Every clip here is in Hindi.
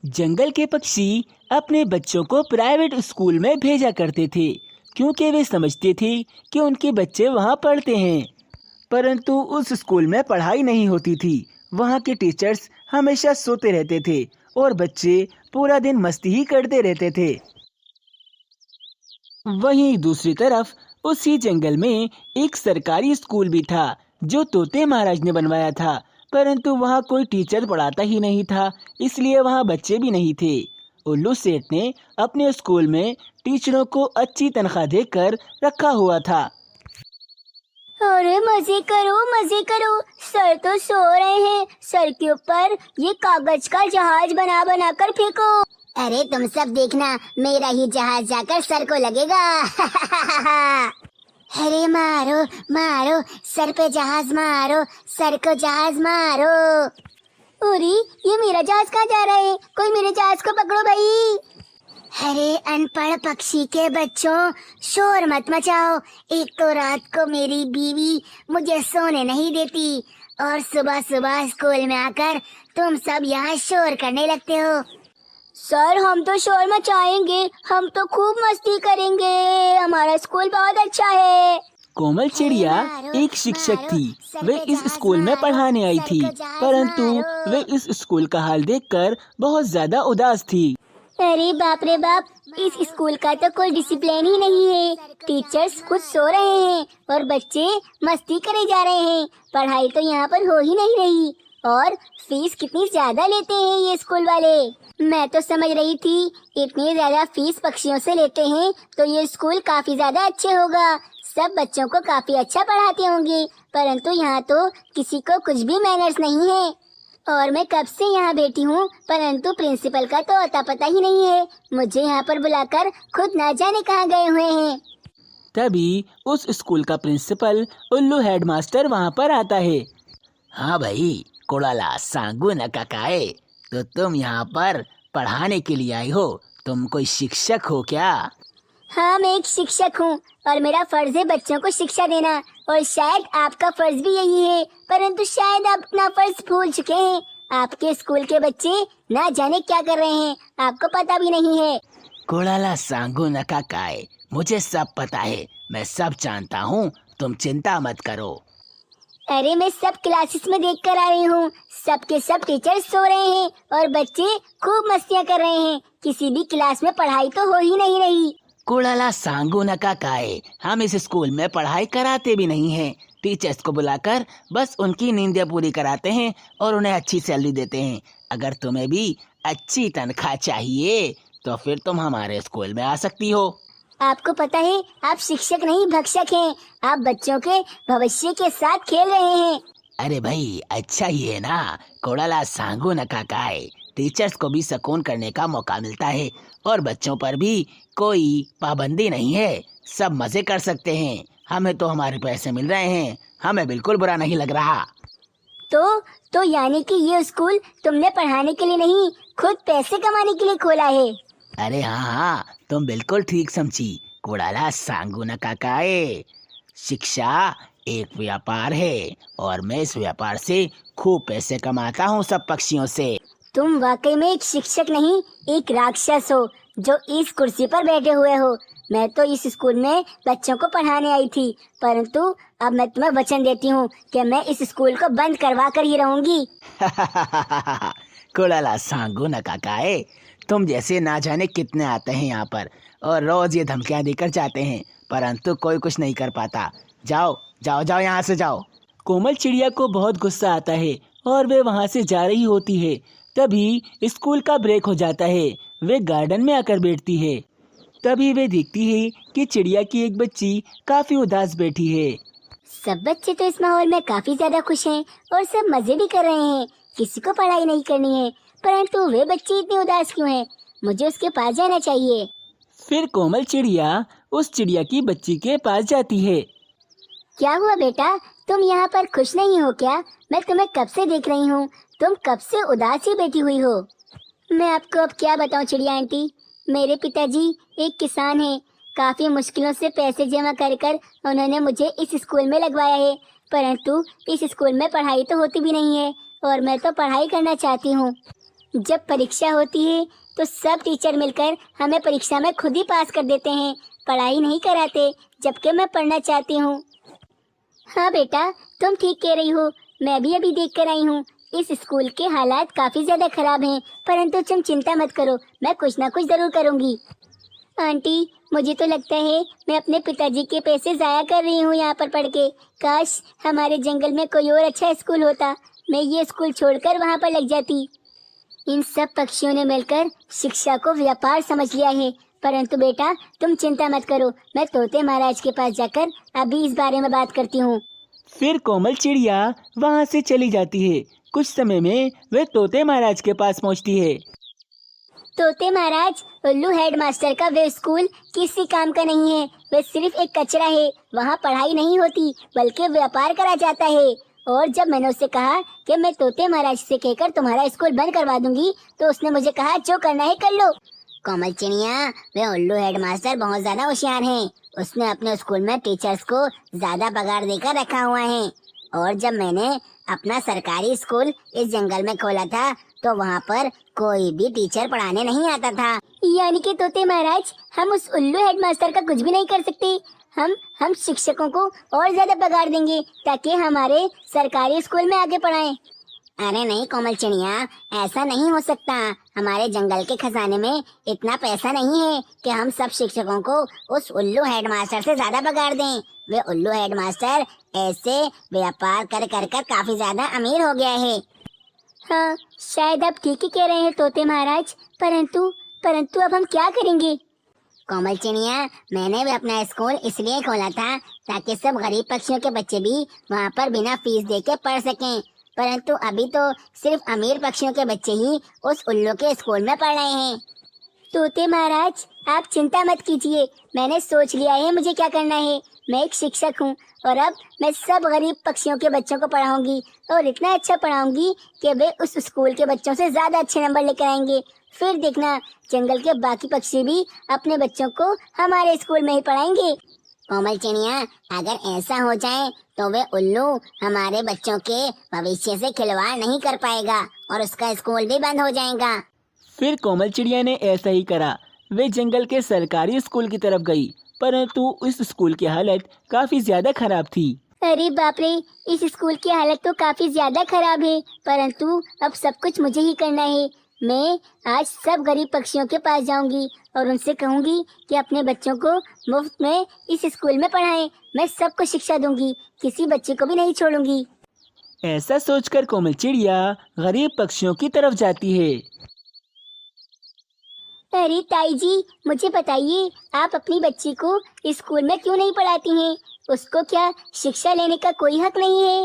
जंगल के पक्षी अपने बच्चों को प्राइवेट स्कूल में भेजा करते थे क्योंकि वे समझते थे कि उनके बच्चे वहां पढ़ते हैं। परंतु उस स्कूल में पढ़ाई नहीं होती थी। वहां के टीचर्स हमेशा सोते रहते थे और बच्चे पूरा दिन मस्ती ही करते रहते थे। वहीं दूसरी तरफ उसी जंगल में एक सरकारी स्कूल भी था जो तोते महाराज ने बनवाया था। परंतु वहाँ कोई टीचर पढ़ाता ही नहीं था, इसलिए वहाँ बच्चे भी नहीं थे। उल्लू सेठ ने अपने स्कूल में टीचरों को अच्छी तनख्वाह देकर रखा हुआ था। अरे मजे करो, सर तो सो रहे हैं। सर के ऊपर ये कागज का जहाज बना बना कर फेंको। अरे तुम सब देखना, मेरा ही जहाज जाकर सर को लगेगा। अरे मारो मारो, सर पे जहाज मारो, सर को जहाज मारो। अरे ये मेरा जहाज कहाँ जा रहा है? कोई मेरे जहाज को पकड़ो भाई। अरे अनपढ़ पक्षी के बच्चों, शोर मत मचाओ। एक तो रात को मेरी बीवी मुझे सोने नहीं देती और सुबह सुबह स्कूल में आकर तुम सब यहाँ शोर करने लगते हो। सर हम तो शोर मचाएंगे, हम तो खूब मस्ती करेंगे, हमारा स्कूल बहुत अच्छा है। कोमल चिड़िया एक शिक्षक थी। वे इस स्कूल में पढ़ाने आई थी, परंतु वे इस स्कूल का हाल देखकर बहुत ज्यादा उदास थी। अरे बाप रे बाप, इस स्कूल का तो कोई डिसिप्लिन ही नहीं है। टीचर्स खुद सो रहे हैं और बच्चे मस्ती करे जा रहे हैं। पढ़ाई तो यहाँ पर हो ही नहीं रही और फीस कितनी ज्यादा लेते हैं ये स्कूल वाले। मैं तो समझ रही थी इतनी ज्यादा फीस पक्षियों से लेते हैं तो ये स्कूल काफी ज्यादा अच्छे होगा, सब बच्चों को काफी अच्छा पढ़ाते होंगे। परंतु यहाँ तो किसी को कुछ भी मैनर्स नहीं है और मैं कब से यहाँ बैठी हूँ, परंतु प्रिंसिपल का तो अता पता ही नहीं है। मुझे यहाँ पर बुलाकर खुद ना जाने कहाँ गए हुए हैं। तभी उस स्कूल का प्रिंसिपल उल्लू हेडमास्टर वहाँ पर आता है। हाँ भाई, कोड़ाला सांगू न काकाए, तो तुम यहाँ पर पढ़ाने के लिए आई हो? तुम कोई शिक्षक हो क्या? हाँ मैं एक शिक्षक हूँ और मेरा फर्ज है बच्चों को शिक्षा देना, और शायद आपका फर्ज भी यही है, परंतु शायद आप अपना फर्ज भूल चुके हैं। आपके स्कूल के बच्चे ना जाने क्या कर रहे हैं, आपको पता भी नहीं है। कोड़ाला सांगू न काकाए, मुझे सब पता है, मैं सब जानता हूँ, तुम चिंता मत करो। अरे मैं सब क्लासेस में देख कर आ रही हूँ, सबके सब टीचर्स सो रहे हैं और बच्चे खूब मस्तियाँ कर रहे हैं। किसी भी क्लास में पढ़ाई तो हो ही नहीं रही। कोड़ाला सांगू न काकाए, हम इस स्कूल में पढ़ाई कराते भी नहीं हैं। टीचर्स को बुलाकर बस उनकी नींदें पूरी कराते हैं और उन्हें अच्छी सैलरी देते हैं। अगर तुम्हें भी अच्छी तनख्वाह चाहिए तो फिर तुम हमारे स्कूल में आ सकती हो। आपको पता है आप शिक्षक नहीं भक्षक हैं, आप बच्चों के भविष्य के साथ खेल रहे हैं। अरे भाई, अच्छा ही है ना, कोड़ाला सांगू न काकाए, टीचर्स को भी सुकून करने का मौका मिलता है और बच्चों पर भी कोई पाबंदी नहीं है, सब मजे कर सकते हैं। हमें तो हमारे पैसे मिल रहे हैं, हमें बिल्कुल बुरा नहीं लग रहा। तो यानी कि ये स्कूल तुमने पढ़ाने के लिए नहीं, खुद पैसे कमाने के लिए खोला है। अरे हाँ, तुम बिल्कुल ठीक समझी कोड़ाला सांगू न काकाए। शिक्षा एक व्यापार है और मैं इस व्यापार से खूब पैसे कमाता हूँ सब पक्षियों से। तुम वाकई में एक शिक्षक नहीं, एक राक्षस हो जो इस कुर्सी पर बैठे हुए हो। मैं तो इस स्कूल में बच्चों को पढ़ाने आई थी, परंतु अब मैं तुम्हें वचन देती हूँ कि मैं इस स्कूल को बंद करवा कर ही रहूंगी। कोड़ाला सांगू न काकाए, तुम जैसे ना जाने कितने आते हैं यहाँ पर और रोज ये धमकियाँ देकर जाते हैं, परंतु कोई कुछ नहीं कर पाता। जाओ जाओ जाओ, यहाँ से जाओ। कोमल चिड़िया को बहुत गुस्सा आता है और वे वहाँ से जा रही होती है। तभी स्कूल का ब्रेक हो जाता है। वे गार्डन में आकर बैठती है। तभी वे देखती है कि चिड़िया की एक बच्ची काफी उदास बैठी है। सब बच्चे तो इस माहौल में काफी ज्यादा खुश हैं और सब मजे भी कर रहे हैं, किसी को पढ़ाई नहीं करनी है, परंतु वे बच्चे इतने उदास क्यों हैं? मुझे उसके पास जाना चाहिए। फिर कोमल चिड़िया उस चिड़िया की बच्ची के पास जाती है। क्या हुआ बेटा, तुम यहाँ पर खुश नहीं हो क्या? मैं तुम्हें कब से देख रही हूँ, तुम कब से उदास ही बैठी हुई हो। मैं आपको अब क्या बताऊँ चिड़िया आंटी, मेरे पिताजी एक किसान हैं, काफी मुश्किलों से पैसे जमा कर कर उन्होंने मुझे इस स्कूल में लगवाया है, परंतु इस स्कूल में पढ़ाई तो होती भी नहीं है और मैं तो पढ़ाई करना चाहती हूँ। जब परीक्षा होती है तो सब टीचर मिलकर हमें परीक्षा में खुद ही पास कर देते हैं, पढ़ाई नहीं कराते, जबकि मैं पढ़ना चाहती हूँ। हाँ बेटा, तुम ठीक कह रही हो। मैं भी अभी देख कर आई हूँ। इस स्कूल के हालात काफ़ी ज़्यादा ख़राब हैं, परंतु तुम चिंता मत करो, मैं कुछ ना कुछ ज़रूर करूँगी। आंटी, मुझे तो लगता है मैं अपने पिताजी के पैसे ज़ाया कर रही हूँ यहाँ पर पढ़ के। काश हमारे जंगल में कोई और अच्छा स्कूल होता, मैं ये स्कूल छोड़कर वहाँ पर लग जाती। इन सब पक्षियों ने मिलकर शिक्षा को व्यापार समझ लिया है। परंतु बेटा, तुम चिंता मत करो, मैं तोते महाराज के पास जाकर अभी इस बारे में बात करती हूँ। फिर कोमल चिड़िया वहाँ से चली जाती है। कुछ समय में वह तोते महाराज के पास पहुँचती है। तोते महाराज, उल्लू हेडमास्टर का वे स्कूल किसी काम का नहीं है, वे सिर्फ एक कचरा है। वहाँ पढ़ाई नहीं होती बल्कि व्यापार करा जाता है। और जब मैंने उससे कहा कि मैं तोते महाराज से कहकर तुम्हारा स्कूल बंद करवा दूंगी, तो उसने मुझे कहा जो करना है कर लो। कोमल चिड़िया, वे उल्लू हेडमास्टर बहुत ज्यादा होशियार हैं। उसने अपने स्कूल में टीचर्स को ज्यादा पगार देकर रखा हुआ है। और जब मैंने अपना सरकारी स्कूल इस जंगल में खोला था तो वहाँ पर कोई भी टीचर पढ़ाने नहीं आता था। यानी कि तोते महाराज, हम उस उल्लू हेडमास्टर का कुछ भी नहीं कर सकते। हम शिक्षकों को और ज्यादा पगार देंगे ताकि हमारे सरकारी स्कूल में आगे पढ़ाएं। अरे नहीं कोमल चिड़िया, ऐसा नहीं हो सकता। हमारे जंगल के खजाने में इतना पैसा नहीं है कि हम सब शिक्षकों को उस उल्लू हेडमास्टर से ज्यादा पगार दें। वे उल्लू हेडमास्टर ऐसे व्यापार कर कर कर काफी ज्यादा अमीर हो गया है। हाँ, शायद आप ठीक ही कह रहे हैं तोते महाराज, परंतु अब हम क्या करेंगे? कोमल चिड़िया, मैंने भी अपना स्कूल इसलिए खोला था ताकि सब गरीब पक्षियों के बच्चे भी वहाँ पर बिना फीस दे के पढ़ सकें। परंतु अभी तो सिर्फ अमीर पक्षियों के बच्चे ही उस उल्लू के स्कूल में पढ़ रहे हैं। तोते महाराज, आप चिंता मत कीजिए, मैंने सोच लिया है मुझे क्या करना है। मैं एक शिक्षक हूँ और अब मैं सब गरीब पक्षियों के बच्चों को पढ़ाऊंगी और इतना अच्छा पढ़ाऊंगी कि वे उस स्कूल के बच्चों से ज्यादा अच्छे नंबर लेकर आएंगे। फिर देखना, जंगल के बाकी पक्षी भी अपने बच्चों को हमारे स्कूल में ही पढ़ाएंगे। कोमल चिड़िया, अगर ऐसा हो जाए तो वे उल्लू हमारे बच्चों के भविष्य से खिलवाड़ नहीं कर पाएगा और उसका स्कूल भी बंद हो जाएगा। फिर कोमल चिड़िया ने ऐसा ही करा। वे जंगल के सरकारी स्कूल की तरफ गई, परंतु उस स्कूल की हालत काफी ज्यादा खराब थी। अरे बाप रे, इस स्कूल की हालत तो काफी ज्यादा खराब है, परंतु अब सब कुछ मुझे ही करना है। मैं आज सब गरीब पक्षियों के पास जाऊंगी और उनसे कहूंगी कि अपने बच्चों को मुफ्त में इस स्कूल में पढ़ाएं। मैं सबको शिक्षा दूंगी, किसी बच्चे को भी नहीं छोड़ूंगी। ऐसा सोचकर कोमल चिड़िया गरीब पक्षियों की तरफ जाती है। अरे ताई जी, मुझे बताइए, आप अपनी बच्ची को इस स्कूल में क्यों नहीं पढ़ाती हैं? उसको क्या शिक्षा लेने का कोई हक नहीं है?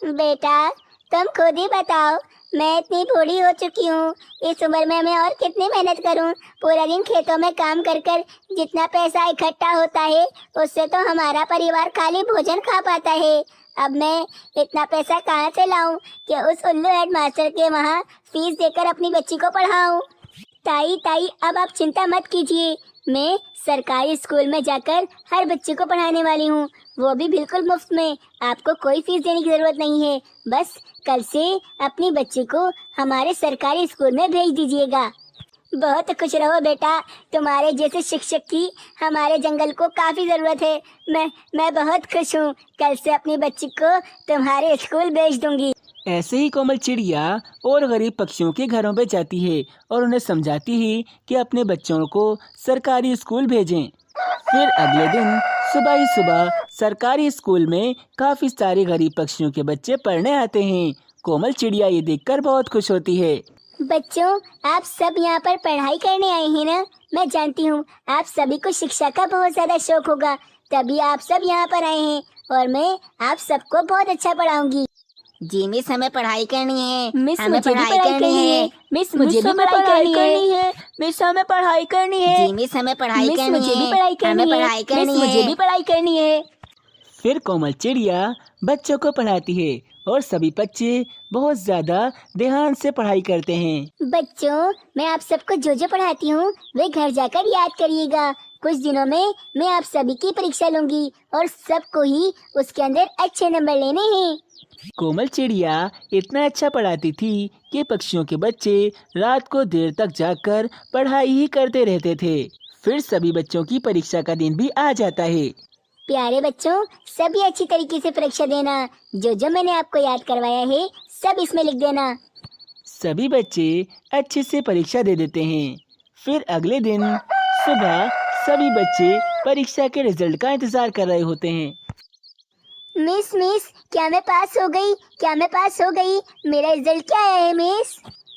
बेटा, तुम खुद ही बताओ, मैं इतनी बूढ़ी हो चुकी हूँ, इस उम्र में मैं और कितनी मेहनत करूँ? पूरा दिन खेतों में काम कर कर जितना पैसा इकट्ठा होता है उससे तो हमारा परिवार खाली भोजन खा पाता है। अब मैं इतना पैसा कहाँ से लाऊं कि उस उल्लू हेडमास्टर के वहाँ फीस देकर अपनी बच्ची को पढ़ाऊं? ताई, अब आप चिंता मत कीजिए, मैं सरकारी स्कूल में जाकर हर बच्चे को पढ़ाने वाली हूँ, वो भी बिल्कुल मुफ्त में। आपको कोई फीस देने की जरूरत नहीं है, बस कल से अपनी बच्ची को हमारे सरकारी स्कूल में भेज दीजिएगा। बहुत खुश रहो बेटा, तुम्हारे जैसे शिक्षक की हमारे जंगल को काफ़ी ज़रूरत है। मैं बहुत खुश हूँ, कल से अपनी बच्ची को तुम्हारे स्कूल भेज दूँगी। ऐसे ही कोमल चिड़िया और गरीब पक्षियों के घरों पे जाती है और उन्हें समझाती है कि अपने बच्चों को सरकारी स्कूल भेजें। फिर अगले दिन सुबह ही सुबह सरकारी स्कूल में काफी सारे गरीब पक्षियों के बच्चे पढ़ने आते हैं। कोमल चिड़िया ये देखकर बहुत खुश होती है। बच्चों, आप सब यहाँ पर पढ़ाई करने आए हैं ना? मैं जानती हूँ आप सभी को शिक्षा का बहुत ज़्यादा शौक होगा, तभी आप सब यहाँ पर आए हैं और मैं आप सबको बहुत अच्छा पढ़ाऊंगी। जी मिस, हमें पढ़ाई करनी है। मिस, हमें मुझे भी पढ़ाई करनी है। मिस, मुझे भी पढ़ाई करनी है। मिस, हमें पढ़ाई करनी है। जी मिस, हमें पढ़ाई मिस, करनी मुझे भी है। पढ़ाई करनी हमें है। पढ़ाई करनी मिस, मुझे है। भी पढ़ाई करनी है। फिर कोमल चिड़िया बच्चों को पढ़ाती है और सभी बच्चे बहुत ज्यादा ध्यान से पढ़ाई करते हैं। बच्चों, मैं आप सबको जो जो पढ़ाती हूँ वे घर जाकर याद करिएगा। कुछ दिनों में मैं आप सभी की परीक्षा लूंगी और सबको ही उसके अंदर अच्छे नंबर लेने हैं। कोमल चिड़िया इतना अच्छा पढ़ाती थी कि पक्षियों के बच्चे रात को देर तक जागकर पढ़ाई ही करते रहते थे। फिर सभी बच्चों की परीक्षा का दिन भी आ जाता है। प्यारे बच्चों, सभी अच्छी तरीके से परीक्षा देना। जो जो मैंने आपको याद करवाया है सब इसमें लिख देना। सभी बच्चे अच्छे से परीक्षा दे देते हैं। फिर अगले दिन सुबह सभी बच्चे परीक्षा के रिजल्ट का इंतजार कर रहे होते हैं। मिस मिस, क्या मैं पास हो गई? क्या मैं पास हो गई? मेरा रिजल्ट क्या आया है मिस?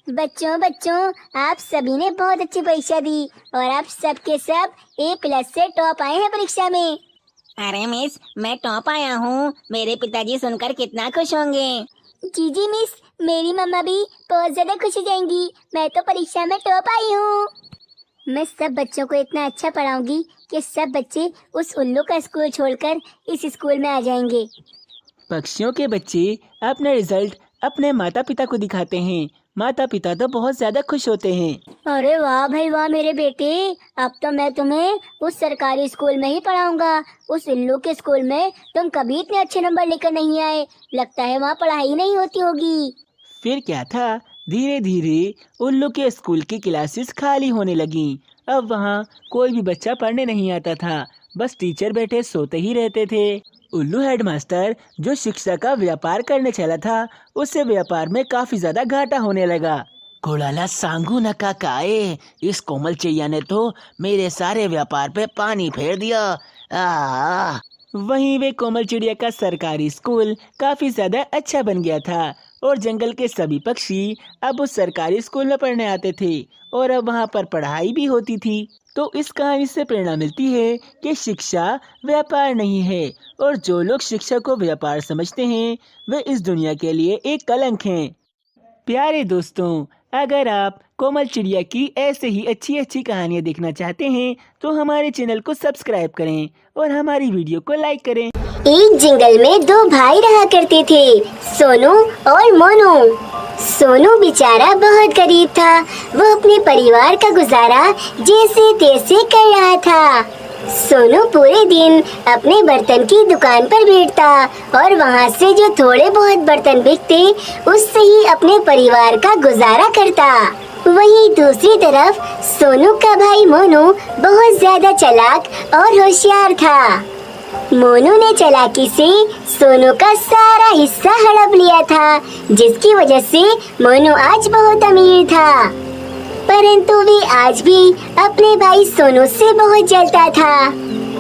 बच्चों, आप सभी ने बहुत अच्छी परीक्षा दी और आप सब के सब A+ से टॉप आए हैं परीक्षा में। अरे मिस, मैं टॉप आया हूँ। मेरे पिताजी सुनकर कितना खुश होंगे। जी मिस, मेरी मम्मा भी बहुत ज्यादा खुश हो जाएंगी। मैं तो परीक्षा में टॉप आई हूँ। मैं सब बच्चों को इतना अच्छा पढ़ाऊंगी कि सब बच्चे उस उल्लू का स्कूल छोड़कर इस स्कूल में आ जाएंगे। पक्षियों के बच्चे अपना रिजल्ट अपने माता पिता को दिखाते हैं। माता पिता तो बहुत ज्यादा खुश होते हैं। अरे वाह भाई वाह मेरे बेटे, अब तो मैं तुम्हें उस सरकारी स्कूल में ही पढ़ाऊंगा। उस उल्लू के स्कूल में तुम कभी इतने अच्छे नंबर लेकर नहीं आए। लगता है वहाँ पढ़ाई नहीं होती होगी। फिर क्या था, धीरे धीरे उल्लू के स्कूल की क्लासेस खाली होने लगीं। अब वहाँ कोई भी बच्चा पढ़ने नहीं आता था, बस टीचर बैठे सोते ही रहते थे। उल्लू हेडमास्टर जो शिक्षा का व्यापार करने चला था, उससे व्यापार में काफी ज्यादा घाटा होने लगा। कोड़ाला सांगू न काकाए, इस कोमल चिड़िया ने तो मेरे सारे व्यापार पे पानी फेर दिया। आ वहीं वे कोमल चिड़िया का सरकारी स्कूल काफी ज्यादा अच्छा बन गया था और जंगल के सभी पक्षी अब उस सरकारी स्कूल में पढ़ने आते थे और अब वहाँ पर पढ़ाई भी होती थी। तो इस कहानी से प्रेरणा मिलती है कि शिक्षा व्यापार नहीं है और जो लोग शिक्षा को व्यापार समझते हैं वे इस दुनिया के लिए एक कलंक हैं। प्यारे दोस्तों, अगर आप कोमल चिड़िया की ऐसे ही अच्छी अच्छी कहानियाँ देखना चाहते हैं तो हमारे चैनल को सब्सक्राइब करें और हमारी वीडियो को लाइक करें। एक जंगल में दो भाई रहा करते थे, सोनू और मोनू। सोनू बेचारा बहुत गरीब था। वो अपने परिवार का गुजारा जैसे तैसे कर रहा था। सोनू पूरे दिन अपने बर्तन की दुकान पर बैठता और वहाँ से जो थोड़े बहुत बर्तन बिकते उससे ही अपने परिवार का गुजारा करता। वहीं दूसरी तरफ सोनू का भाई मोनू बहुत ज्यादा चालाक और होशियार था। मोनू ने चालाकी से सोनू का सारा हिस्सा हड़प लिया था, जिसकी वजह से मोनू आज बहुत अमीर था। परंतु वे आज भी अपने भाई सोनू से बहुत जलता था।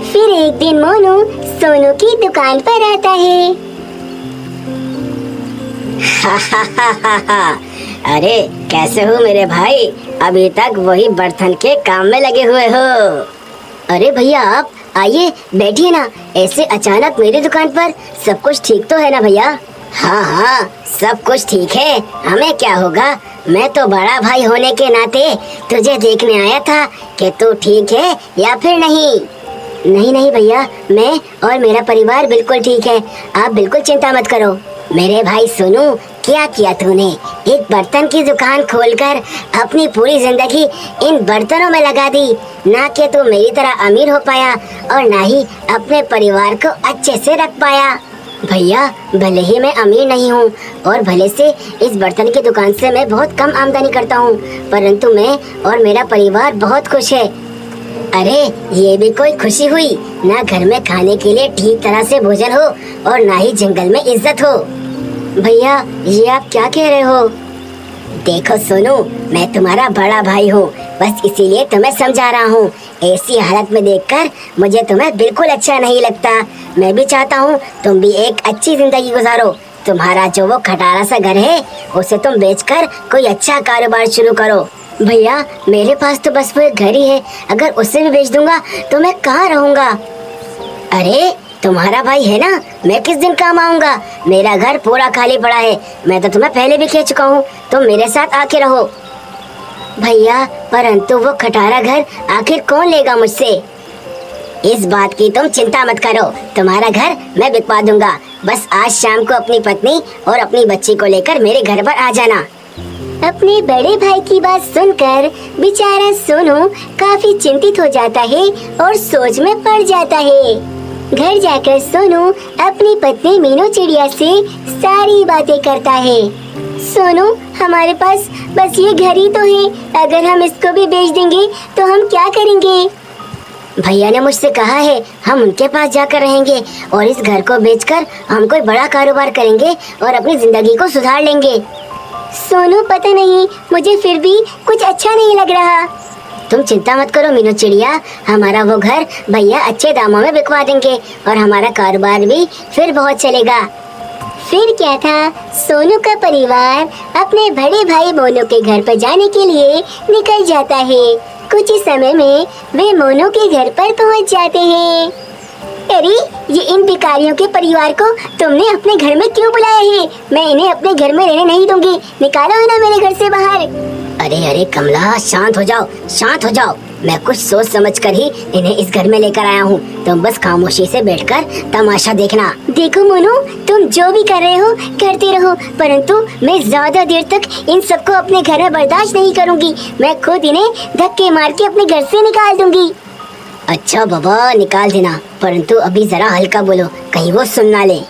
फिर एक दिन मोनू सोनू की दुकान पर आता है। अरे कैसे हो मेरे भाई? अभी तक वही बर्तन के काम में लगे हुए हो? अरे भैया, आप आइए बैठिए ना। ऐसे अचानक मेरी दुकान पर सब कुछ ठीक तो है ना भैया? हाँ, सब कुछ ठीक है। हमें क्या होगा? मैं तो बड़ा भाई होने के नाते तुझे देखने आया था कि तू ठीक है या फिर नहीं। नहीं भैया, मैं और मेरा परिवार बिल्कुल ठीक है। आप बिल्कुल चिंता मत करो। मेरे भाई सोनू, क्या किया तूने? एक बर्तन की दुकान खोलकर अपनी पूरी जिंदगी इन बर्तनों में लगा दी। ना कि तू मेरी तरह अमीर हो पाया और ना ही अपने परिवार को अच्छे से रख पाया। भैया, भले ही मैं अमीर नहीं हूँ और भले से इस बर्तन की दुकान से मैं बहुत कम आमदनी करता हूँ, परंतु मैं और मेरा परिवार बहुत खुश है। अरे ये भी कोई खुशी हुई? ना घर में खाने के लिए ठीक तरह से भोजन हो और ना ही जंगल में इज्जत हो। भैया, ये आप क्या कह रहे हो? देखो सोनू, मैं तुम्हारा बड़ा भाई हूँ, बस इसीलिए तुम्हें समझा रहा हूँ। ऐसी हालत में देखकर मुझे तुम्हें बिल्कुल अच्छा नहीं लगता। मैं भी चाहता हूँ तुम भी एक अच्छी जिंदगी गुजारो। तुम्हारा जो वो खटारा सा घर है उसे तुम बेचकर कोई अच्छा कारोबार शुरू करो। भैया, मेरे पास तो बस वो एक घर ही है। अगर उसे भी बेच दूंगा तो मैं कहाँ रहूँगा? अरे तुम्हारा भाई है ना, मैं किस दिन काम आऊंगा? मेरा घर पूरा खाली पड़ा है। मैं तो तुम्हें पहले भी कह चुका हूँ, तुम मेरे साथ आके रहो। भैया, परंतु वो खटारा घर आखिर कौन लेगा मुझसे? इस बात की तुम चिंता मत करो, तुम्हारा घर मैं बिकवा दूंगा। बस आज शाम को अपनी पत्नी और अपनी बच्ची को लेकर मेरे घर पर आ जाना। अपने बड़े भाई की बात सुनकर बेचारा सोनू काफी चिंतित हो जाता है और सोच में पड़ जाता है। घर जाकर सोनू अपनी पत्नी मीनू चिड़िया से सारी बातें करता है। सोनू, हमारे पास बस ये घर ही तो है, अगर हम इसको भी बेच देंगे तो हम क्या करेंगे? भैया ने मुझसे कहा है हम उनके पास जाकर रहेंगे और इस घर को बेचकर हम कोई बड़ा कारोबार करेंगे और अपनी जिंदगी को सुधार लेंगे। सोनू, पता नहीं, मुझे फिर भी कुछ अच्छा नहीं लग रहा। तुम चिंता मत करो मीनू चिड़िया, हमारा वो घर भैया अच्छे दामों में बिकवा देंगे और हमारा कारोबार भी फिर बहुत चलेगा। फिर क्या था, सोनू का परिवार अपने बड़े भाई मोनू के घर पर जाने के लिए निकल जाता है। कुछ ही समय में वे मोनू के घर पर पहुंच जाते हैं। अरे, ये इन भिखारियों के परिवार को तुमने अपने घर में क्यों बुलाया है? मैं इन्हें अपने घर में रहने नहीं दूंगी, निकालो इन्हें मेरे घर से बाहर। अरे अरे कमला, शांत हो जाओ, शांत हो जाओ। मैं कुछ सोच समझ कर ही इन्हें इस घर में लेकर आया हूँ। तुम बस खामोशी से बैठकर तमाशा देखना। देखो मोनू, तुम जो भी कर रहे हो करते रहो, परंतु मैं ज्यादा देर तक इन सबको अपने घर में बर्दाश्त नहीं करूँगी। मैं खुद इन्हें धक्के मार के अपने घर से निकाल दूंगी। अच्छा बाबा, निकाल देना, परंतु अभी जरा हल्का बोलो, कहीं वो सुन ना ले।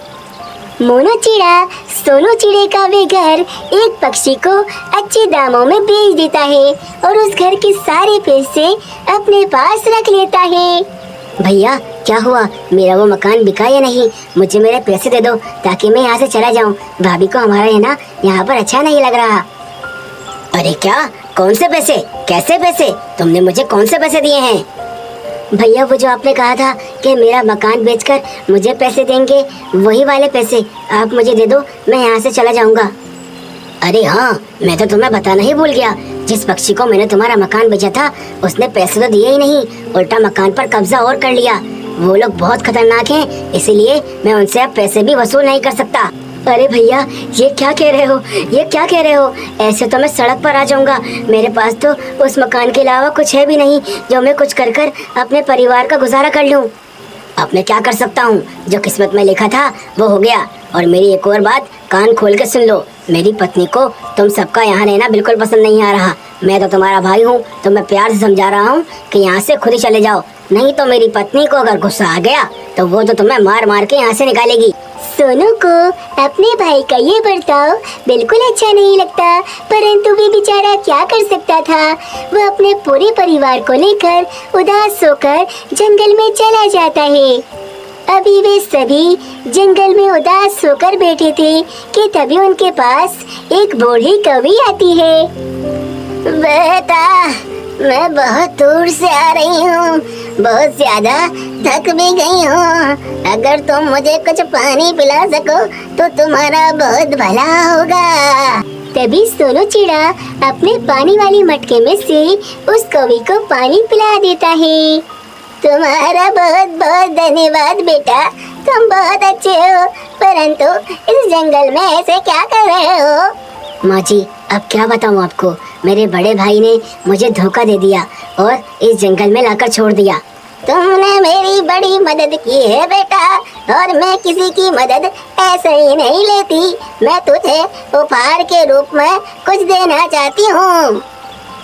मोनू चिड़ा सोनू चिड़े का वे घर एक पक्षी को अच्छे दामों में बेच देता है और उस घर के सारे पैसे अपने पास रख लेता है। भैया क्या हुआ, मेरा वो मकान बिका या नहीं? मुझे मेरे पैसे दे दो ताकि मैं यहाँ से चला जाऊँ। भाभी को हमारा रहना यहाँ पर अच्छा नहीं लग रहा। अरे क्या, कौन से पैसे, कैसे पैसे? तुमने मुझे कौन से पैसे दिए हैं? भैया वो जो आपने कहा था कि मेरा मकान बेचकर मुझे पैसे देंगे, वही वाले पैसे आप मुझे दे दो, मैं यहाँ से चला जाऊँगा। अरे हाँ, मैं तो तुम्हें बताना ही भूल गया। जिस पक्षी को मैंने तुम्हारा मकान बेचा था उसने पैसे तो दिए ही नहीं, उल्टा मकान पर कब्जा और कर लिया। वो लोग बहुत खतरनाक हैं, इसीलिए मैं उनसे अब पैसे भी वसूल नहीं कर सकता। अरे भैया, ये क्या कह रहे हो, ये क्या कह रहे हो? ऐसे तो मैं सड़क पर आ जाऊंगा। मेरे पास तो उस मकान के अलावा कुछ है भी नहीं जो मैं कुछ कर कर अपने परिवार का गुजारा कर लूं। अब मैं क्या कर सकता हूँ, जो किस्मत में लिखा था वो हो गया। और मेरी एक और बात कान खोल के सुन लो, मेरी पत्नी को तुम सबका यहाँ रहना बिल्कुल पसंद नहीं आ रहा। मैं तो तुम्हारा भाई हूँ, तो मैं प्यार से समझा रहा हूँ कि यहाँ से खुद ही चले जाओ, नहीं तो मेरी पत्नी को अगर गुस्सा आ गया तो वो तो तुम्हें मार मार के यहाँ से निकालेगी। सोनू को अपने भाई का ये बर्ताव बिल्कुल अच्छा नहीं लगता, परंतु भी बेचारा क्या कर सकता था। वो अपने पूरे परिवार को लेकर उदास होकर जंगल में चला जाता है। अभी वे सभी जंगल में उदास होकर बैठे थे कि तभी उनके पास एक बूढ़ी कौवी आती है। बेटा, मैं बहुत दूर से आ रही हूँ, बहुत ज्यादा थक भी गई हूँ। अगर तुम मुझे कुछ पानी पिला सको तो तुम्हारा बहुत भला होगा। तभी सोनू चिड़ा अपने पानी वाली मटके में से उस कौवी को पानी पिला देता है। तुम्हारा बहुत बहुत धन्यवाद बेटा, तुम बहुत अच्छे हो, परंतु इस जंगल में ऐसे क्या कर रहे हो? माँ जी, अब क्या बताऊँ आपको, मेरे बड़े भाई ने मुझे धोखा दे दिया और इस जंगल में लाकर छोड़ दिया। तुमने मेरी बड़ी मदद की है बेटा, और मैं किसी की मदद ऐसे ही नहीं लेती। मैं तुझे उपहार के रूप में कुछ देना चाहती हूँ।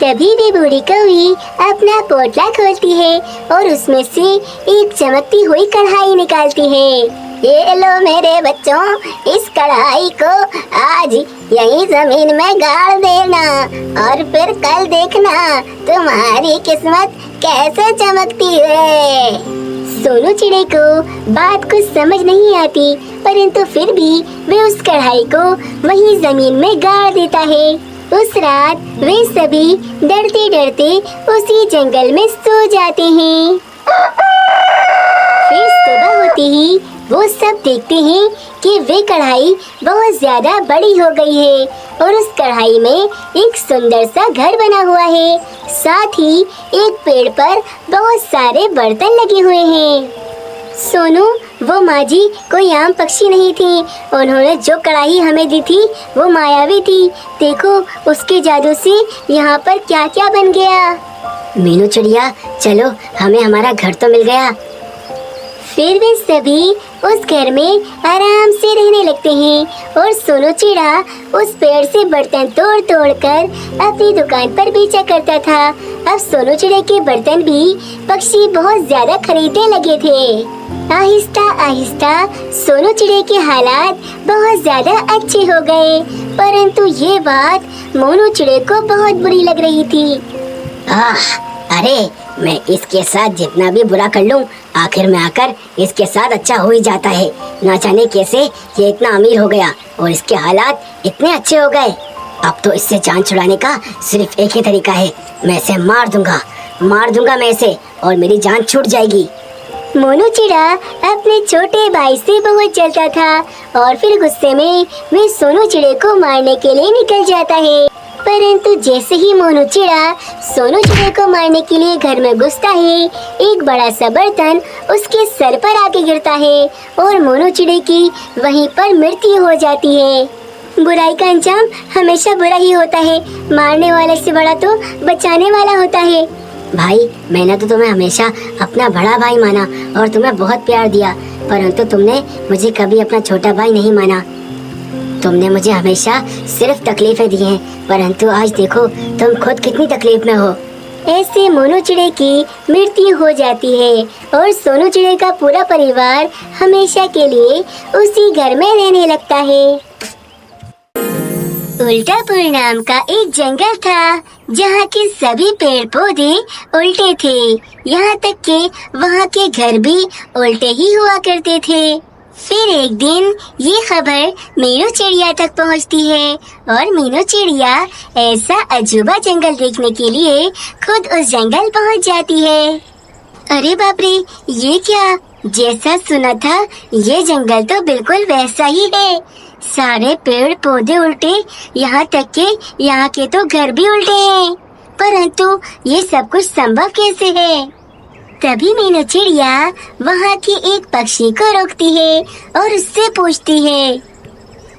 तभी वे बूढ़ी कौवी अपना पोटला खोलती है और उसमें से एक चमकती हुई कढ़ाई निकालती है। ये लो मेरे बच्चों, इस कढ़ाई को आज यहीं जमीन में गाड़ देना और फिर कल देखना तुम्हारी किस्मत कैसे चमकती है। सोनू चिड़े को बात कुछ समझ नहीं आती, परंतु फिर भी वे उस कढ़ाई को वहीं जमीन में गाड़ देता है। उस रात वे सभी डरते डरते उसी जंगल में सो जाते हैं। फिर सुबह होते ही वो सब देखते हैं कि वे कढ़ाई बहुत ज्यादा बड़ी हो गई है और उस कढ़ाई में एक सुंदर सा घर बना हुआ है। साथ ही एक पेड़ पर बहुत सारे बर्तन लगे हुए हैं। सोनू, वो माँ जी कोई आम पक्षी नहीं थी, उन्होंने जो कढ़ाई हमें दी थी वो मायावी थी। देखो उसके जादू से यहाँ पर क्या क्या बन गया। मीनू चिड़िया, चलो, हमें हमारा घर तो मिल गया। फिर वे सभी उस घर में आराम से रहने लगते हैं और सोनू चिड़ा उस पेड़ से बर्तन तोड़ तोड़ कर अपनी दुकान पर बेचा करता था। अब सोनू चिड़े के बर्तन भी पक्षी बहुत ज्यादा खरीदने लगे थे। आहिस्ता आहिस्ता सोनू चिड़िया के हालात बहुत ज्यादा अच्छे हो गए, परंतु ये बात मोनू चिड़िया को बहुत बुरी लग रही थी। अरे मैं इसके साथ जितना भी बुरा कर लूं, आखिर में आकर इसके साथ अच्छा हो ही जाता है। ना जाने कैसे ये इतना अमीर हो गया और इसके हालात इतने अच्छे हो गए। अब तो इससे जान छुड़ाने का सिर्फ एक ही तरीका है, मैं इसे मार दूंगा मैं इसे और मेरी जान छूट जाएगी। मोनू चिड़ा अपने छोटे भाई से बहुत जलता था और फिर गुस्से में वह सोनू चिड़े को मारने के लिए निकल जाता है। परंतु जैसे ही मोनू चिड़ा सोनू चिड़े को मारने के लिए घर में घुसता है, एक बड़ा सा बर्तन उसके सर पर आके गिरता है और मोनू चिड़े की वहीं पर मृत्यु हो जाती है। बुराई का अंजाम हमेशा बुरा ही होता है, मारने वाले से बड़ा तो बचाने वाला होता है। भाई, मैंने तो तुम्हें हमेशा अपना बड़ा भाई माना और तुम्हें बहुत प्यार दिया, परंतु तुमने मुझे कभी अपना छोटा भाई नहीं माना। तुमने मुझे हमेशा सिर्फ तकलीफें दी हैं, परंतु आज देखो तुम खुद कितनी तकलीफ में हो। ऐसे मोनू चिड़े की मृत्यु हो जाती है और सोनू चिड़े का पूरा परिवार हमेशा के लिए उसी घर में रहने लगता है। उल्टापुर नाम का एक जंगल था जहाँ के सभी पेड़ पौधे उल्टे थे, यहाँ तक के वहाँ के घर भी उल्टे ही हुआ करते थे। फिर एक दिन ये खबर मीनू चिड़िया तक पहुँचती है और मीनू चिड़िया ऐसा अजूबा जंगल देखने के लिए खुद उस जंगल पहुँच जाती है। अरे बाप रे, ये क्या? जैसा सुना था ये जंगल तो बिल्कुल वैसा ही है। सारे पेड़ पौधे उल्टे, यहाँ तक के यहाँ के तो घर भी उल्टे हैं। परंतु ये सब कुछ संभव कैसे है? तभी मीनू चिड़िया वहाँ की एक पक्षी को रोकती है और उससे पूछती है,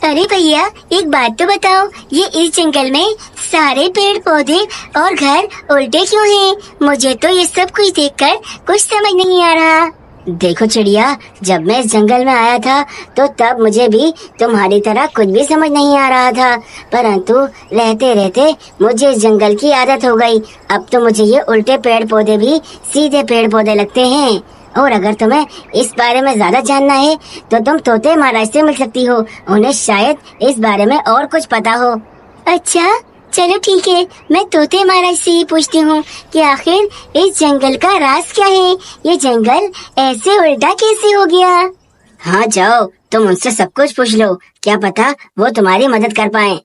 अरे भैया, एक बात तो बताओ, ये इस जंगल में सारे पेड़ पौधे और घर उल्टे क्यों हैं? मुझे तो ये सब कुछ देखकर कुछ समझ नहीं आ रहा। देखो चिड़िया, जब मैं इस जंगल में आया था तो तब मुझे भी तुम्हारी तरह कुछ भी समझ नहीं आ रहा था, परंतु रहते रहते मुझे इस जंगल की आदत हो गई। अब तो मुझे ये उल्टे पेड़ पौधे भी सीधे पेड़ पौधे लगते हैं। और अगर तुम्हें इस बारे में ज्यादा जानना है तो तुम तोते महाराज से मिल सकती हो, उन्हें शायद इस बारे में और कुछ पता हो। अच्छा, चलो ठीक है, मैं तोते महाराज से ही पूछती हूँ कि आखिर इस जंगल का राज क्या है? ये जंगल ऐसे उल्टा कैसे हो गया? हाँ जाओ, तुम उनसे सब कुछ पूछ लो, क्या पता वो तुम्हारी मदद कर पाए।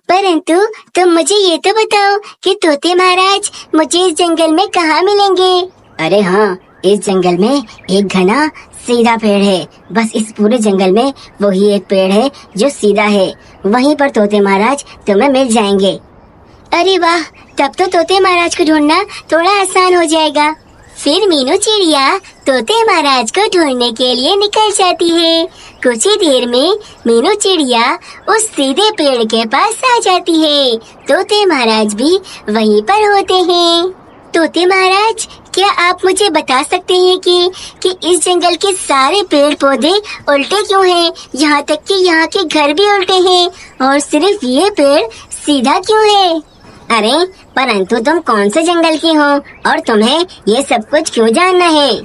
परंतु तुम मुझे ये तो बताओ कि तोते महाराज मुझे इस जंगल में कहाँ मिलेंगे? अरे हाँ, इस जंगल में एक घना सीधा पेड़ है। बस इस पूरे जंगल में वही एक पेड़ है जो सीधा है, वहीं पर तोते महाराज तुम्हें मिल जाएंगे। अरे वाह, तब तो तोते महाराज को ढूंढना थोड़ा आसान हो जाएगा। फिर मीनू चिड़िया तोते महाराज को ढूंढने के लिए निकल जाती है। कुछ ही देर में मीनू चिड़िया उस सीधे पेड़ के पास आ जाती है। तोते महाराज भी वहीं पर होते हैं। तोते महाराज, क्या आप मुझे बता सकते हैं कि इस जंगल के सारे पेड़ पौधे उल्टे क्यों हैं? यहाँ तक कि यहाँ के घर भी उल्टे हैं और सिर्फ ये पेड़ सीधा क्यों है? अरे परंतु तुम कौन से जंगल की हो और तुम्हें ये सब कुछ क्यों जानना है?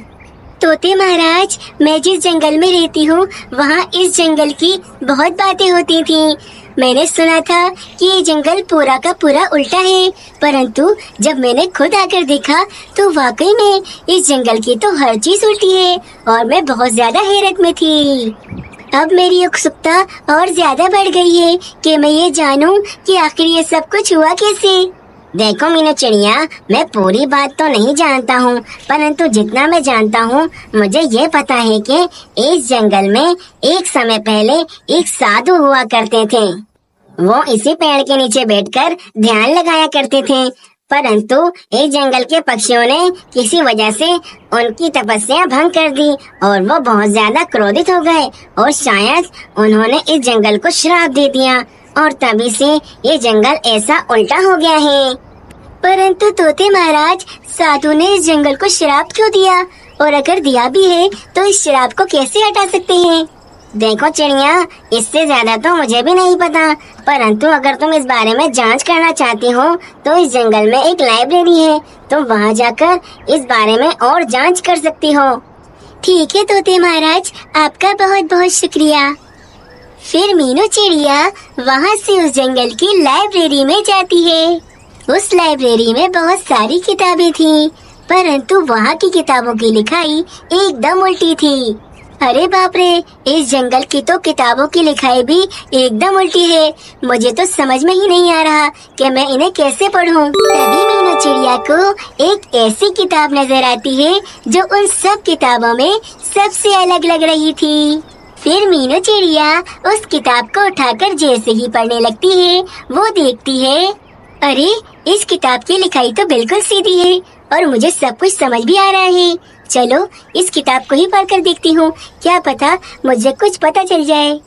तोते महाराज, मैं जिस जंगल में रहती हूँ वहाँ इस जंगल की बहुत बातें होती थी। मैंने सुना था कि ये जंगल पूरा का पूरा उल्टा है, परंतु जब मैंने खुद आकर देखा तो वाकई में इस जंगल की तो हर चीज उल्टी है और मैं बहुत ज्यादा हैरत में थी। अब मेरी उत्सुकता और ज्यादा बढ़ गई है कि मैं ये जानूं कि आखिर ये सब कुछ हुआ कैसे। देखो मीनू चिड़िया, मैं पूरी बात तो नहीं जानता हूँ, परंतु जितना मैं जानता हूँ मुझे ये पता है कि इस जंगल में एक समय पहले एक साधु हुआ करते थे। वो इसी पेड़ के नीचे बैठकर ध्यान लगाया करते थे, परंतु इस जंगल के पक्षियों ने किसी वजह से उनकी तपस्या भंग कर दी और वो बहुत ज्यादा क्रोधित हो गए और शायद उन्होंने इस जंगल को श्राप दे दिया और तभी से ये जंगल ऐसा उल्टा हो गया है। परंतु तोते महाराज, साधु ने इस जंगल को श्राप क्यों दिया? और अगर दिया भी है तो इस श्राप को कैसे हटा सकते हैं? देखो चिड़िया, इससे ज्यादा तो मुझे भी नहीं पता, परंतु अगर तुम इस बारे में जांच करना चाहती हो तो इस जंगल में एक लाइब्रेरी है, तुम वहां जाकर इस बारे में और जांच कर सकती हो। ठीक है तोते महाराज, आपका बहुत बहुत शुक्रिया। फिर मीनू चिड़िया वहाँ से उस जंगल की लाइब्रेरी में जाती है। उस लाइब्रेरी में बहुत सारी किताबें थीं, परंतु वहाँ की किताबों की लिखाई एकदम उल्टी थी। अरे बाप रे, इस जंगल की तो किताबों की लिखाई भी एकदम उल्टी है। मुझे तो समझ में ही नहीं आ रहा कि मैं इन्हें कैसे पढूं। तभी मीनू चिड़िया को एक ऐसी किताब नजर आती है जो उन सब किताबों में सबसे अलग लग रही थी। फिर मीनू चिड़िया उस किताब को उठाकर जैसे ही पढ़ने लगती है, वो देखती है, अरे इस किताब की लिखाई तो बिल्कुल सीधी है और मुझे सब कुछ समझ भी आ रहा है। चलो इस किताब को ही पढ़कर देखती हूँ, क्या पता मुझे कुछ पता चल जाए।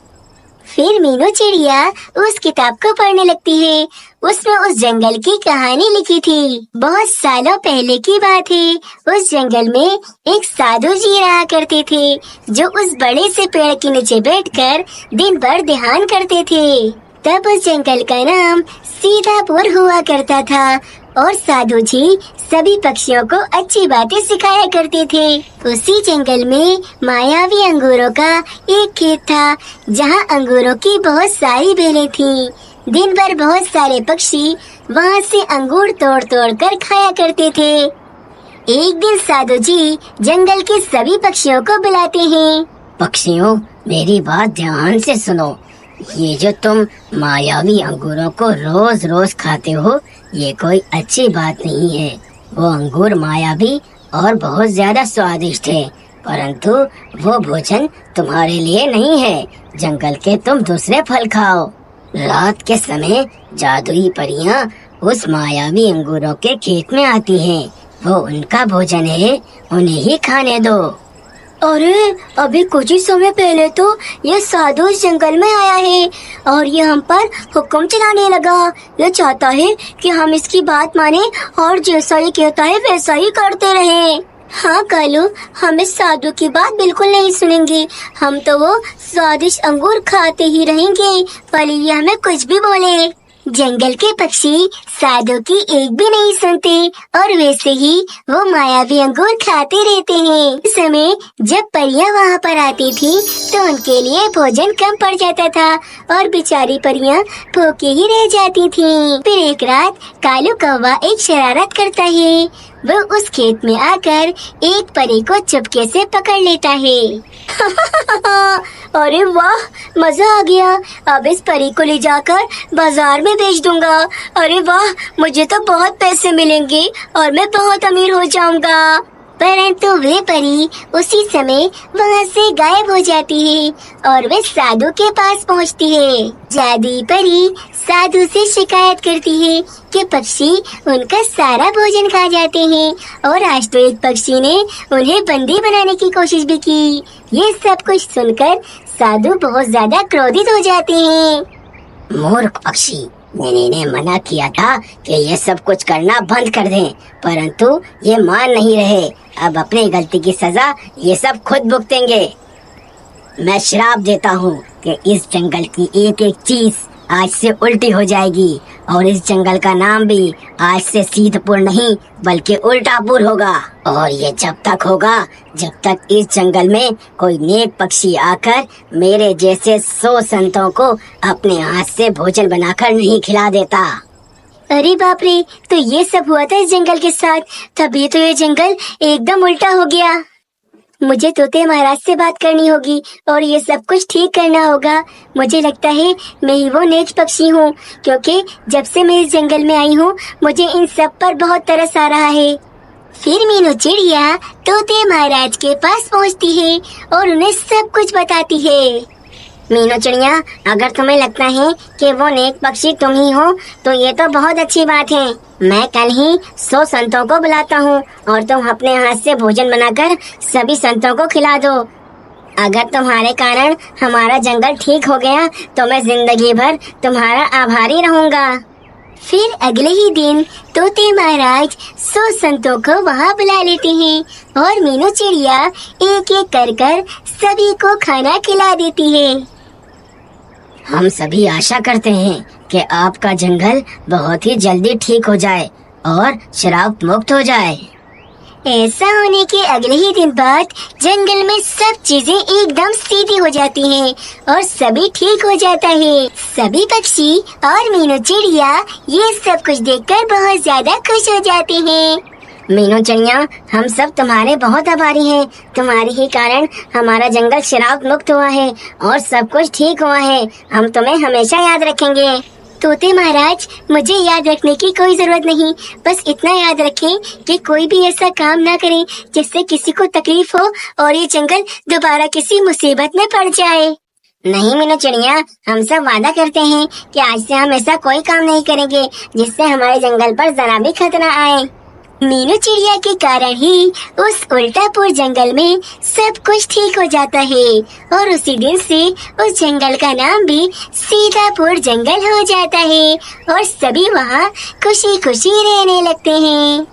फिर मीनू चिड़िया उस किताब को पढ़ने लगती है। उसमें उस जंगल की कहानी लिखी थी। बहुत सालों पहले की बात है। उस जंगल में एक साधु जी रहा करते थे, जो उस बड़े से पेड़ के नीचे बैठकर दिन भर ध्यान करते थे। तब उस जंगल का नाम सीतापुर हुआ करता था और साधु जी सभी पक्षियों को अच्छी बातें सिखाया करते थे। उसी जंगल में मायावी अंगूरों का एक खेत था, जहाँ अंगूरों की बहुत सारी बेलें थीं। दिन भर बहुत सारे पक्षी वहाँ से अंगूर तोड़ तोड़ कर खाया करते थे। एक दिन साधु जी जंगल के सभी पक्षियों को बुलाते हैं। पक्षियों, मेरी बात ध्यान से सुनो। ये जो तुम मायावी अंगूरों को रोज रोज खाते हो, ये कोई अच्छी बात नहीं है। वो अंगूर मायावी और बहुत ज्यादा स्वादिष्ट है, परंतु वो भोजन तुम्हारे लिए नहीं है। जंगल के तुम दूसरे फल खाओ। रात के समय जादुई परियां उस मायावी अंगूरों के खेत में आती हैं। वो उनका भोजन है, उन्हें ही खाने दो। अरे अभी कुछ ही समय पहले तो ये साधु इस जंगल में आया है और ये हम पर हुक्म चलाने लगा। ये चाहता है कि हम इसकी बात माने और जैसा ये कहता है वैसा ही करते रहें। हाँ कालू, हम इस साधु की बात बिल्कुल नहीं सुनेंगे। हम तो वो स्वादिष्ट अंगूर खाते ही रहेंगे, भले ही हमें कुछ भी बोले। जंगल के पक्षी साधु की एक भी नहीं सुनते और वैसे ही वो मायावी अंगूर खाते रहते हैं। इस समय जब परियां वहाँ पर आती थी तो उनके लिए भोजन कम पड़ जाता था और बेचारी परियां भूखी ही रह जाती थीं। फिर एक रात कालू कौवा एक शरारत करता है। वो उस खेत में आकर एक परी को चुपके से पकड़ लेता है। अरे वाह, मजा आ गया। अब इस परी को ले जाकर बाजार में बेच दूंगा। अरे वाह, मुझे तो बहुत पैसे मिलेंगे और मैं बहुत अमीर हो जाऊंगा। परंतु वे परी उसी समय वहाँ से गायब हो जाती है और वे साधु के पास पहुँचती है। जादुई परी साधु से शिकायत करती है कि पक्षी उनका सारा भोजन खा जाते हैं और आज तो एक पक्षी ने उन्हें बंदी बनाने की कोशिश भी की। ये सब कुछ सुनकर साधु बहुत ज्यादा क्रोधित हो जाते हैं। मूर्ख पक्षी, मैंने इन्हें मना किया था कि ये सब कुछ करना बंद कर दें, परंतु ये मान नहीं रहे। अब अपनी गलती की सजा ये सब खुद भुगतेंगे। मैं श्राप देता हूँ कि इस जंगल की एक एक चीज आज से उल्टी हो जाएगी और इस जंगल का नाम भी आज से सीधपुर नहीं बल्कि उल्टापुर होगा। और ये जब तक होगा जब तक इस जंगल में कोई नेक पक्षी आकर मेरे जैसे 100 संतों को अपने हाथ से भोजन बनाकर नहीं खिला देता। अरे बाप रे, तो ये सब हुआ था इस जंगल के साथ, तभी तो ये जंगल एकदम उल्टा हो गया। मुझे तोते महाराज से बात करनी होगी और ये सब कुछ ठीक करना होगा। मुझे लगता है मैं ही वो नेक पक्षी हूँ, क्योंकि जब से मैं इस जंगल में आई हूँ मुझे इन सब पर बहुत तरस आ रहा है। फिर मीनू चिड़िया तोते महाराज के पास पहुँचती है और उन्हें सब कुछ बताती है। मीनू चिड़िया, अगर तुम्हें लगता है कि वो नेक पक्षी तुम ही हो तो ये तो बहुत अच्छी बात है। मैं कल ही 100 संतों को बुलाता हूँ और तुम अपने हाथ से भोजन बनाकर सभी संतों को खिला दो। अगर तुम्हारे कारण हमारा जंगल ठीक हो गया तो मैं जिंदगी भर तुम्हारा आभारी रहूँगा। फिर अगले ही दिन तोते महाराज 100 संतों को वहाँ बुला लेते हैं और मीनू चिड़िया एक एक कर सभी को खाना खिला देती है। हम सभी आशा करते हैं कि आपका जंगल बहुत ही जल्दी ठीक हो जाए और शराब मुक्त हो जाए। ऐसा होने के अगले ही दिन बाद जंगल में सब चीजें एकदम सीधी हो जाती हैं और सभी ठीक हो जाता है। सभी पक्षी और मीनू चिड़िया ये सब कुछ देखकर बहुत ज्यादा खुश हो जाते हैं। मीनू चिड़िया, हम सब तुम्हारे बहुत आभारी हैं। तुम्हारे ही कारण हमारा जंगल शराब मुक्त हुआ है और सब कुछ ठीक हुआ है। हम तुम्हें हमेशा याद रखेंगे। तोते महाराज, मुझे याद रखने की कोई जरूरत नहीं, बस इतना याद रखें कि कोई भी ऐसा काम ना करे जिससे किसी को तकलीफ हो और ये जंगल दोबारा किसी मुसीबत में पड़ जाए। नहीं मीनू चिड़िया, हम सब वादा करते हैं कि आज से हम ऐसा कोई काम नहीं करेंगे जिससे हमारे जंगल पर जरा भी खतरा आए। मीनू चिड़िया के कारण ही उस उल्टापुर जंगल में सब कुछ ठीक हो जाता है और उसी दिन से उस जंगल का नाम भी सीतापुर जंगल हो जाता है और सभी वहाँ खुशी खुशी रहने लगते हैं।